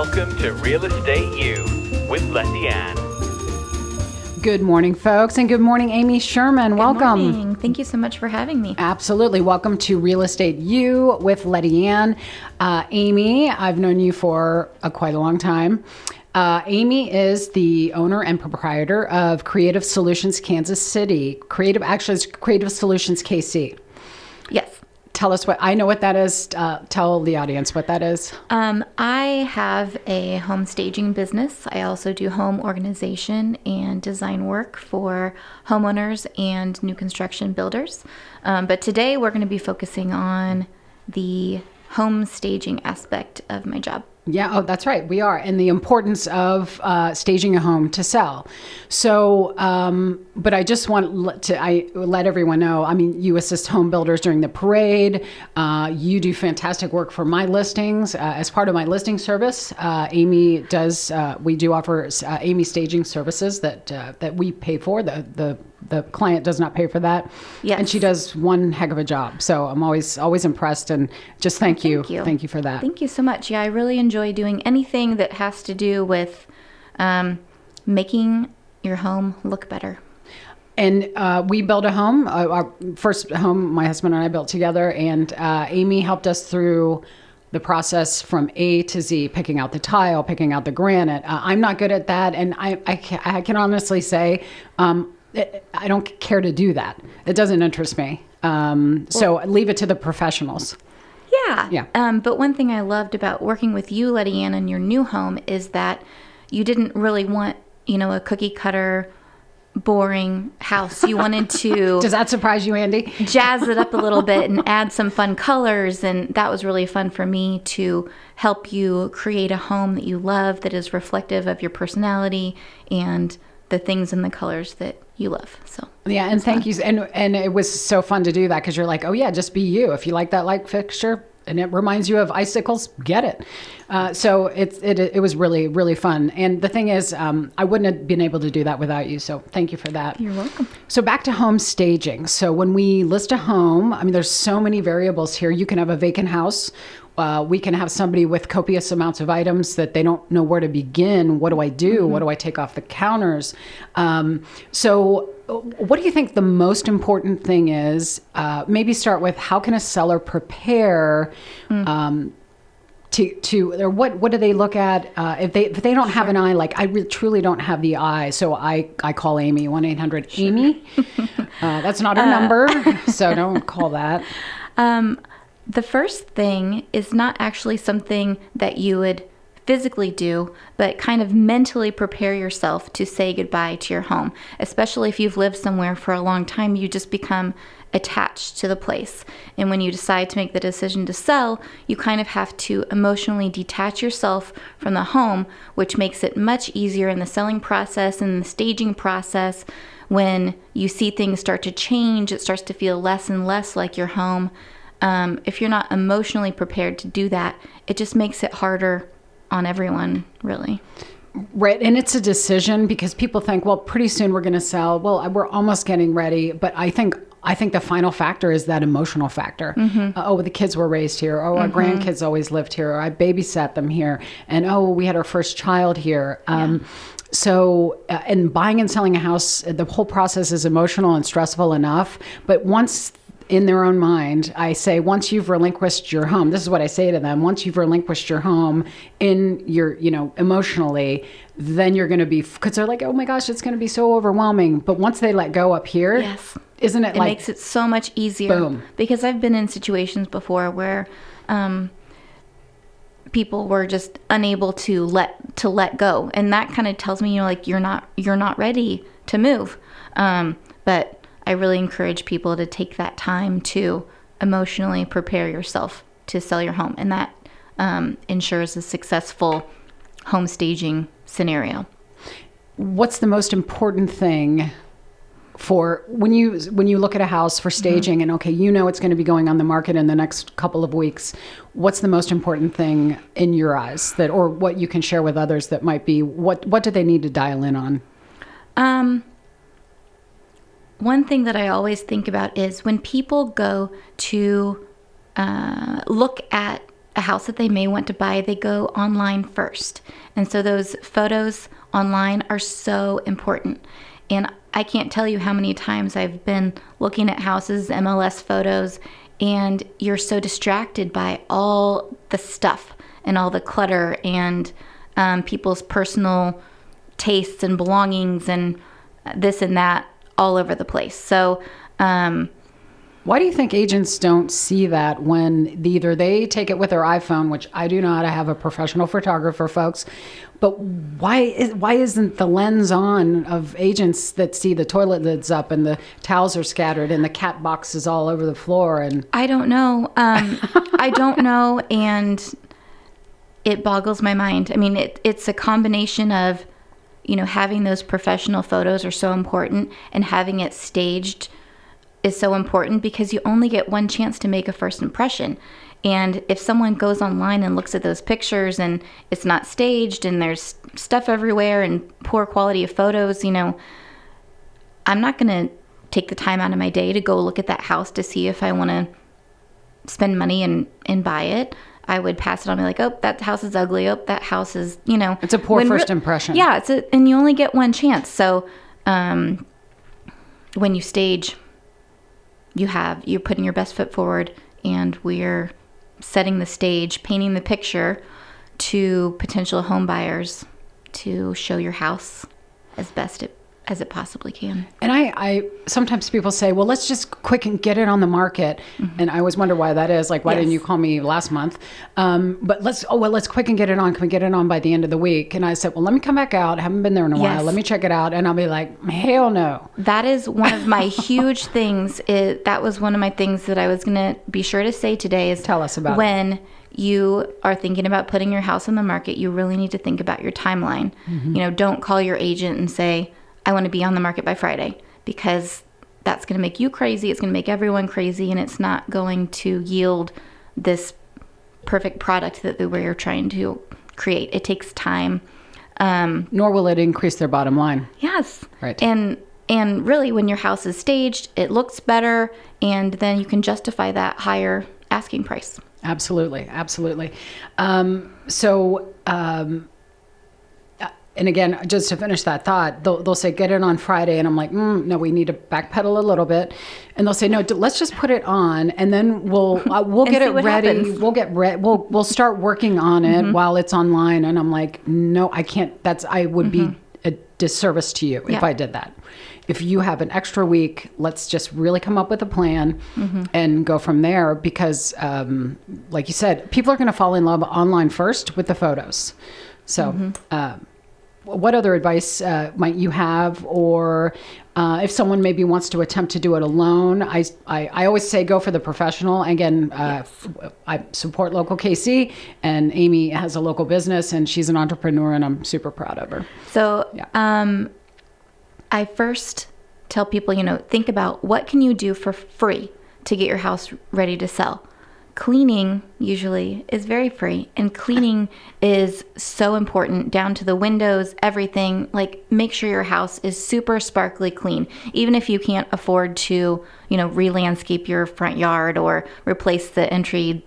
Welcome to Real Estate U with Lettiann. Good morning, folks, and good morning, Amy Scheuerman. Welcome. Good morning. Thank you so much for having me. Absolutely. Welcome to Real Estate U with Lettiann. Amy, I've known you for quite a long time. Amy is the owner and proprietor of Creative Solutions Kansas City. It's Creative Solutions KC. Yes. Tell us I know what that is. Tell the audience what that is. I have a home staging business. I also do home organization and design work for homeowners and new construction builders. But today we're going to be focusing on the home staging aspect of my job. Yeah, oh, that's right. We are. And the importance of staging a home to sell. So, but I just want to let everyone know, I mean, you assist home builders during the parade. You do fantastic work for my listings. As part of my listing service, Amy does, we do offer Amy staging services that we pay for. The client does not pay for that. Yes. And she does one heck of a job. So I'm always impressed, and just thank you. Thank you for that. Thank you so much. Yeah, I really enjoy doing anything that has to do with making your home look better. And we built a home, our first home my husband and I built together, and Amy helped us through the process from A to Z, picking out the tile, picking out the granite. I'm not good at that, and I can honestly say I don't care to do that. It doesn't interest me. So leave it to the professionals. Yeah. But one thing I loved about working with you, Lettiann, in your new home is that you didn't really want, a cookie cutter, boring house. You wanted to... Does that surprise you, Andy? Jazz it up a little bit and add some fun colors. And that was really fun for me to help you create a home that you love, that is reflective of your personality and the things and the colors that you love. So yeah, and thank you. And it was so fun to do that, because you're like, oh yeah, just be you. If you like that light fixture and it reminds you of icicles, get it. So it was really, really fun. And the thing is, I wouldn't have been able to do that without you. So thank you for that. You're welcome. So back to home staging. So when we list a home, I mean, there's so many variables here. You can have a vacant house. We can have somebody with copious amounts of items that they don't know where to begin. What do I do? Mm-hmm. What do I take off the counters? So what do you think the most important thing is? Maybe start with, how can a seller prepare or what do they look at if they don't have an eye? Like truly don't have the eye. So I call Amy, 1-800-AMY. That's not her number, so don't call that. The first thing is not actually something that you would physically do, but kind of mentally prepare yourself to say goodbye to your home. Especially if you've lived somewhere for a long time, you just become attached to the place. And when you decide to make the decision to sell, you kind of have to emotionally detach yourself from the home, which makes it much easier in the selling process and the staging process. When you see things start to change, it starts to feel less and less like your home. If you're not emotionally prepared to do that, it just makes it harder on everyone, really. Right. And it's a decision, because people think, well, pretty soon we're going to sell. Well, we're almost getting ready. But I think the final factor is that emotional factor. Mm-hmm. The kids were raised here. Our grandkids always lived here. Or I babysat them here. And we had our first child here. So, in buying and selling a house, the whole process is emotional and stressful enough. But once in their own mind, I say, once you've relinquished your home, this is what I say to them, once you've relinquished your home in your, emotionally, then you're going to be, because they're like, oh my gosh, it's going to be so overwhelming. But once they let go up here, yes, isn't it, it makes it so much easier. Boom. Because I've been in situations before where people were just unable to let go. And that kind of tells me, you're not ready to move. But I really encourage people to take that time to emotionally prepare yourself to sell your home. And that ensures a successful home staging scenario. What's the most important thing for when you look at a house for staging, and it's going to be going on the market in the next couple of weeks? What's the most important thing in your eyes, or what you can share with others that might be, what do they need to dial in on? One thing that I always think about is when people go to look at a house that they may want to buy, they go online first. And so those photos online are so important. And I can't tell you how many times I've been looking at houses, MLS photos, and you're so distracted by all the stuff and all the clutter and people's personal tastes and belongings and this and that all over the place. So, why do you think agents don't see that when either they take it with their iPhone, which I do not, I have a professional photographer, folks, but why isn't the lens on of agents that see the toilet lids up and the towels are scattered and the cat boxes all over the floor? And I don't know. I don't know, and it boggles my mind. I mean, it's a combination of, having those professional photos are so important, and having it staged is so important because you only get one chance to make a first impression. And if someone goes online and looks at those pictures and it's not staged and there's stuff everywhere and poor quality of photos, I'm not going to take the time out of my day to go look at that house to see if I want to spend money and buy it. I would pass it on, be like, oh, that house is ugly. Oh, that house is, It's a poor first impression. Yeah, and you only get one chance. So when you stage, you're putting your best foot forward, and we're setting the stage, painting the picture to potential home buyers to show your house as best as it possibly can. And I sometimes people say, well, let's just quick and get it on the market. Mm-hmm. And I always wonder why that is. Like, why didn't you call me last month? But let's quick and get it on. Can we get it on by the end of the week? And I said, well, let me come back out. I haven't been there in a while. Let me check it out. And I'll be like, hell no. That is one of my huge things. That was one of my things that I was going to be sure to say today is tell us about when you are thinking about putting your house on the market, you really need to think about your timeline. Mm-hmm. Don't call your agent and say, I want to be on the market by Friday, because that's going to make you crazy. It's going to make everyone crazy, and it's not going to yield this perfect product that we're trying to create. It takes time. Nor will it increase their bottom line. Yes. Right. And really, when your house is staged, it looks better, and then you can justify that higher asking price. Absolutely. Absolutely. And again, just to finish that thought, they'll say, get it on Friday. And I'm like, no, we need to backpedal a little bit. And they'll say, no, let's just put it on. And then we'll get it ready. Happens. We'll start working on it while it's online. And I'm like, no, I can't. I would be a disservice to you if I did that. If you have an extra week, let's just really come up with a plan and go from there. Because like you said, people are going to fall in love online first with the photos. So, what other advice might you have, or if someone maybe wants to attempt to do it alone? I always say go for the professional. Again, I support local KC, and Amy has a local business, and she's an entrepreneur, and I'm super proud of her. So I first tell people, think about what can you do for free to get your house ready to sell. Cleaning usually is very free, and cleaning is so important, down to the windows, everything. Like, make sure your house is super sparkly clean. Even if you can't afford to, re-landscape your front yard or replace the entry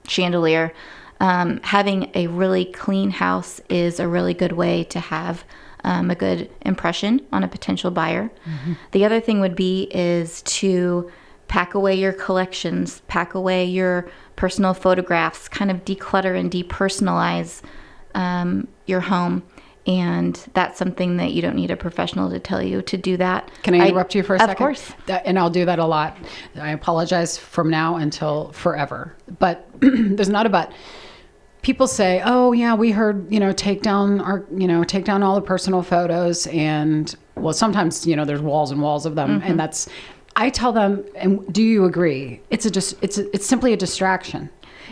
chandelier, having a really clean house is a really good way to have a good impression on a potential buyer. The other thing would be is to pack away your collections, pack away your personal photographs, kind of declutter and depersonalize your home. And that's something that you don't need a professional to tell you to do that. Can I interrupt you for a second? Of course. And I'll do that a lot. I apologize from now until forever. But there's not a but. People say, oh yeah, we heard, take down all the personal photos. And well, sometimes, there's walls and walls of them. And I tell them, and do you agree? It's simply a distraction.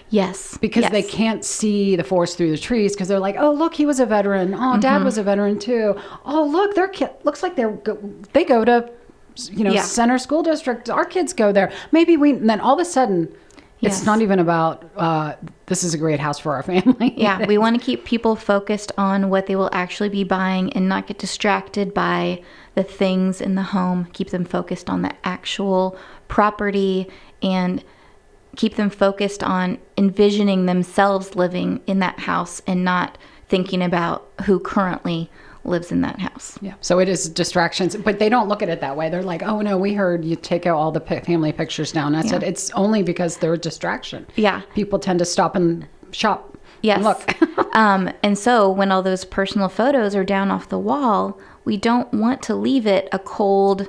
Yes. Because they can't see the forest through the trees, because they're like, oh, look, he was a veteran. Oh, Dad was a veteran too. Oh, look, their kid looks like they go to, Center School District. Our kids go there. And then all of a sudden, it's not even about, this is a great house for our family. Yeah, we want to keep people focused on what they will actually be buying and not get distracted by the things in the home. Keep them focused on the actual property and keep them focused on envisioning themselves living in that house and not thinking about who currently lives in that house. Yeah. So it is distractions, but they don't look at it that way. They're like, oh no, we heard you take out all the family pictures down. I said, it's only because they're a distraction. Yeah. People tend to stop and shop. Yes. And look. And so when all those personal photos are down off the wall, we don't want to leave it a cold,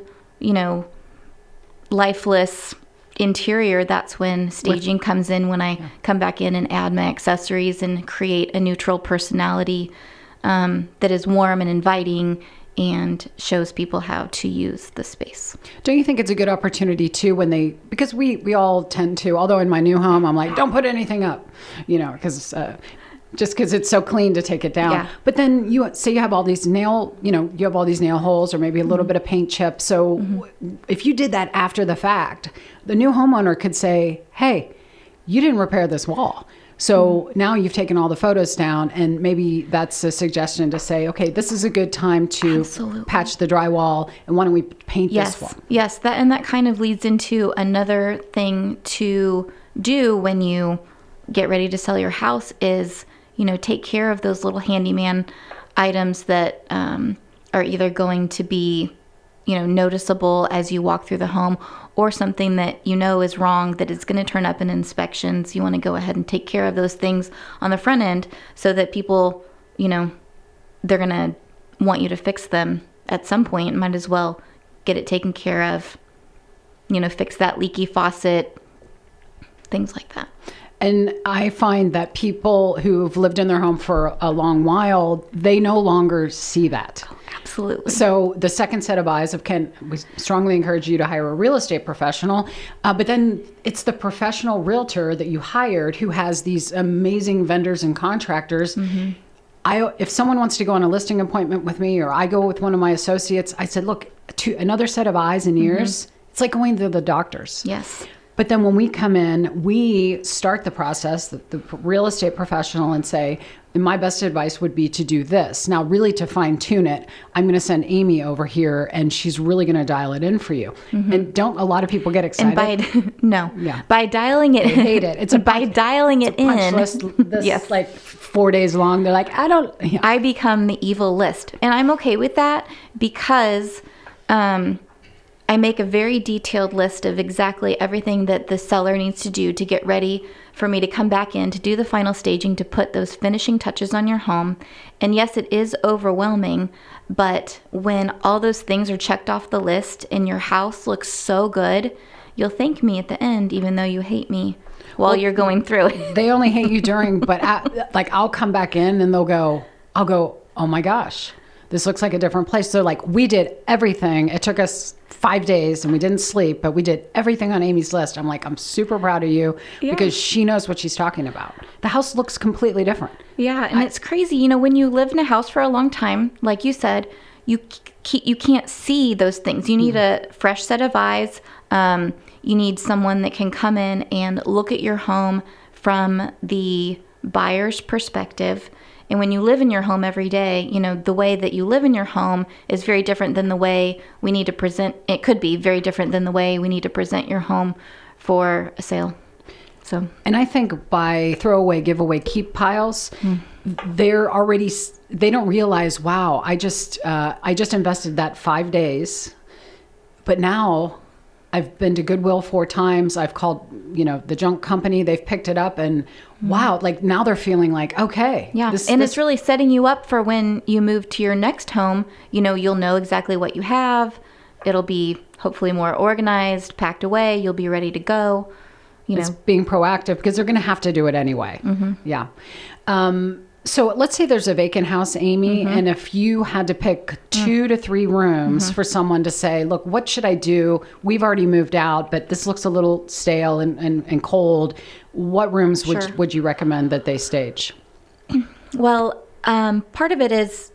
lifeless interior. That's when staging comes in, when I come back in and add my accessories and create a neutral personality that is warm and inviting and shows people how to use the space. Don't you think it's a good opportunity too because we all tend to, although in my new home, I'm like, don't put anything up, because just because it's so clean to take it down. Yeah. But then you have all these nail holes or maybe a little bit of paint chip. So if you did that after the fact, the new homeowner could say, hey, you didn't repair this wall. So now you've taken all the photos down, and maybe that's a suggestion to say, okay, this is a good time to patch the drywall, and why don't we paint this wall? Yes, that kind of leads into another thing to do when you get ready to sell your house is, take care of those little handyman items that are either going to be, noticeable as you walk through the home, or something that is wrong that is going to turn up in inspections. You want to go ahead and take care of those things on the front end so that people, they're going to want you to fix them at some point. Might as well get it taken care of, fix that leaky faucet, things like that. And I find that people who've lived in their home for a long while, they no longer see that. Absolutely. So the second set of eyes we strongly encourage you to hire a real estate professional, but then it's the professional realtor that you hired who has these amazing vendors and contractors. Mm-hmm. If someone wants to go on a listing appointment with me, or I go with one of my associates, I said, look, to another set of eyes and ears, it's like going to the doctors. Yes. But then when we come in, we start the process, the real estate professional, and say, my best advice would be to do this. Now, really to fine tune it, I'm going to send Amy over here, and she's really going to dial it in for you. Mm-hmm. And don't a lot of people get excited? And by dialing it, they hate it. Dialing it in. Punch list this like 4 days long. They're like, I become the evil list, and I'm okay with that because. I make a very detailed list of exactly everything that the seller needs to do to get ready for me to come back in to do the final staging, to put those finishing touches on your home. And yes, it is overwhelming, but when all those things are checked off the list and your house looks so good, you'll thank me at the end, even though you hate me while you're going through it. They only hate you during, but I'll come back in and I'll go, oh my gosh, this looks like a different place. So like, we did everything. It took us 5 days and we didn't sleep, but we did everything on Amy's list. I'm like, I'm super proud of you because she knows what she's talking about. The house looks completely different. Yeah. And it's crazy. When you live in a house for a long time, like you said, you can't see those things. You need a fresh set of eyes. You need someone that can come in and look at your home from the buyer's perspective. And when you live in your home every day, the way that you live in your home is very different than the way we need to present. It could be very different than the way we need to present your home for a sale. So, and I think by throwaway, giveaway, keep piles, they don't realize, wow, I just invested that 5 days, but now I've been to Goodwill 4 times. I've called, the junk company. They've picked it up, and wow, like now they're feeling like, okay. Yeah, it's really setting you up for when you move to your next home. You'll know exactly what you have. It'll be hopefully more organized, packed away. You'll be ready to go. It's being proactive because they're going to have to do it anyway. Mm-hmm. Yeah. So let's say there's a vacant house, Amy, and if you had to pick 2 to 3 rooms for someone to say, look, what should I do? We've already moved out, but this looks a little stale and cold. What rooms would you recommend that they stage? Well, part of it is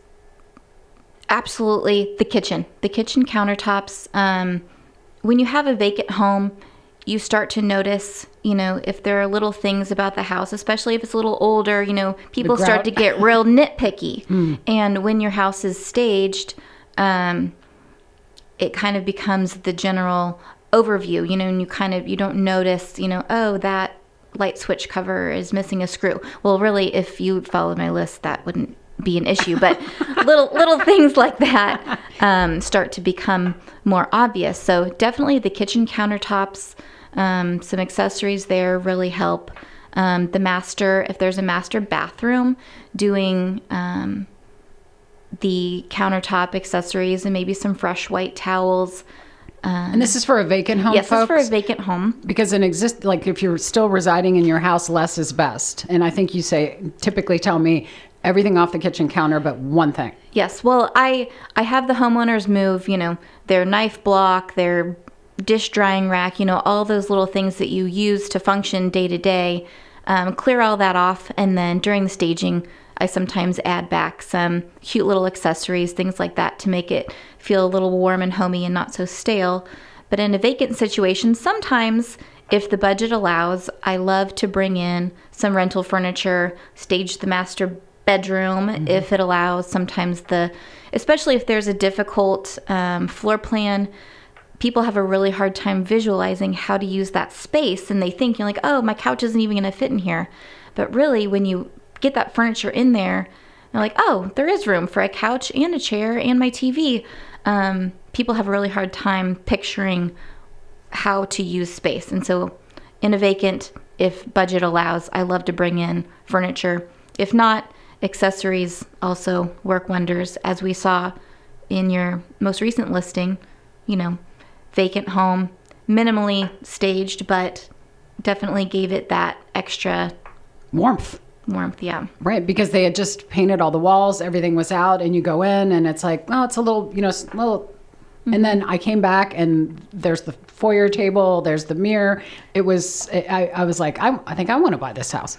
absolutely the kitchen countertops. When you have a vacant home, you start to notice, if there are little things about the house, especially if it's a little older, people start to get real nitpicky. And when your house is staged, it kind of becomes the general overview, and you don't notice, oh, that light switch cover is missing a screw. Well, really, if you followed my list, that wouldn't be an issue, but little things like that start to become more obvious. So definitely the kitchen countertops, some accessories there really help. If there's a master bathroom, doing the countertop accessories and maybe some fresh white towels. And this is for a vacant home, yes, folks? this is for a vacant home. Because if you're still residing in your house, less is best. And I think you typically tell me everything off the kitchen counter but one thing. Yes. Well, I have the homeowners move, their knife block, their dish drying rack, all those little things that you use to function day to day, clear all that off. And then during the staging, I sometimes add back some cute little accessories, things like that, to make it feel a little warm and homey and not so stale. But in a vacant situation, sometimes, if the budget allows, I love to bring in some rental furniture, stage the master bedroom if it allows. Sometimes especially if there's a difficult floor plan, people have a really hard time visualizing how to use that space, and they think, oh, my couch isn't even going to fit in here. But really, when you get that furniture in there, they're like, oh, there is room for a couch and a chair and my TV. People have a really hard time picturing how to use space. And so in a vacant, if budget allows, I love to bring in furniture. If not, accessories also work wonders, as we saw in your most recent listing. Vacant home, minimally staged, but definitely gave it that extra warmth, yeah. Right, because they had just painted all the walls, everything was out, and you go in and it's like, oh, it's a little, And then I came back and there's the foyer table, there's the mirror. I was like, I think I want to buy this house.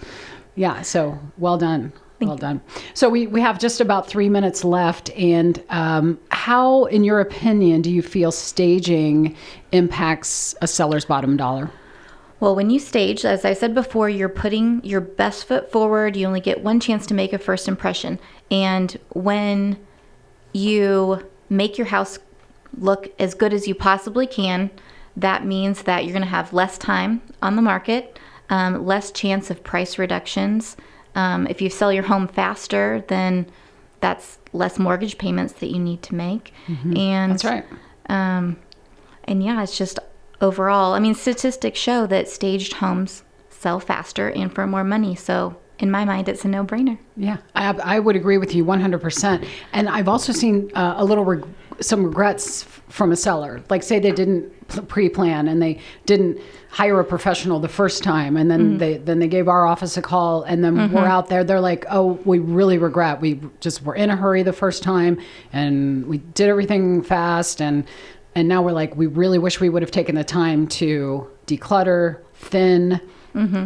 Yeah, so well done. Well done. So we have just about 3 minutes left. And how, in your opinion, do you feel staging impacts a seller's bottom dollar? Well, when you stage, as I said before, you're putting your best foot forward. You only get one chance to make a first impression. And when you make your house look as good as you possibly can, that means that you're going to have less time on the market, less chance of price reductions. If you sell your home faster, then that's less mortgage payments that you need to make. Mm-hmm. And that's right. And yeah, it's just overall, statistics show that staged homes sell faster and for more money. So in my mind, it's a no-brainer. Yeah, I would agree with you 100%. And I've also seen some regrets from a seller. Like, say they didn't pre-plan and they didn't hire a professional the first time, and then they gave our office a call, and then we're out there. They're like, oh, we really regret. We just were in a hurry the first time, and we did everything fast, and now we're like, we really wish we would have taken the time to declutter, thin,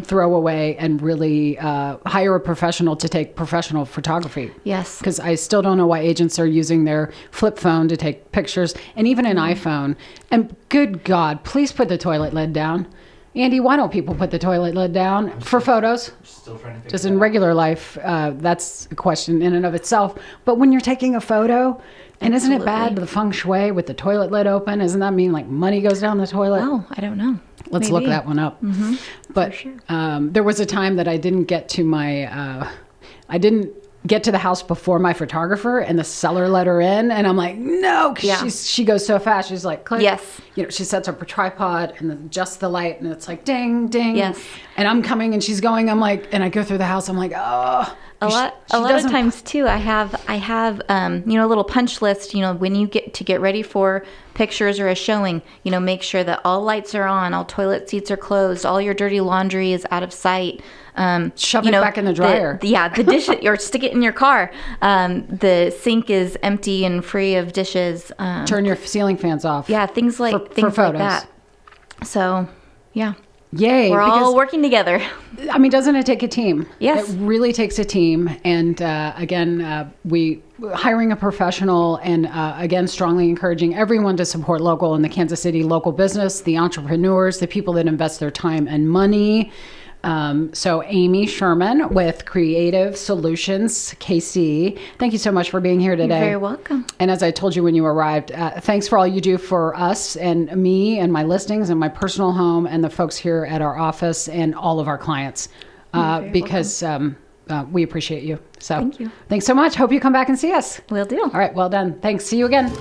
throw away, and really hire a professional to take professional photography. Yes. Because I still don't know why agents are using their flip phone to take pictures, and even an iPhone. And good God, please put the toilet lid down. Andy, why don't people put the toilet lid down for photos? Still trying to figure Just in regular life, that's a question in and of itself. But when you're taking a photo, and isn't it bad, the feng shui with the toilet lid open? Doesn't that mean like money goes down the toilet? Oh, I don't know. Let's look that one up. Mm-hmm. But sure. There was a time that I didn't get to the house before my photographer, and the seller let her in, and I'm like, no, 'cause she goes so fast. She's like, click. Yes. She sets up her tripod and then adjusts the light, and it's like ding, ding. Yes. And I'm coming and she's going. I'm like, and I go through the house. I'm like, oh. A lot of times too, I have a little punch list, when you get ready for pictures or a showing, make sure that all lights are on, all toilet seats are closed, all your dirty laundry is out of sight. Shove it back in the dryer. The dish, or stick it in your car. The sink is empty and free of dishes. Turn your ceiling fans off. Yeah, things like that. So, yeah. Yay. We're all working together. Doesn't it take a team? Yes. It really takes a team. And we hiring a professional, and again, strongly encouraging everyone to support local in the Kansas City local business, the entrepreneurs, the people that invest their time and money. So Amy Scheuerman with Creative Solutions KC. Thank you so much for being here today. You're very welcome. And as I told you when you arrived, thanks for all you do for us and me and my listings and my personal home and the folks here at our office and all of our clients, because we appreciate you. So Thank you. Thanks so much. Hope you come back and see us. Will do. All right. Well done. Thanks. See you again.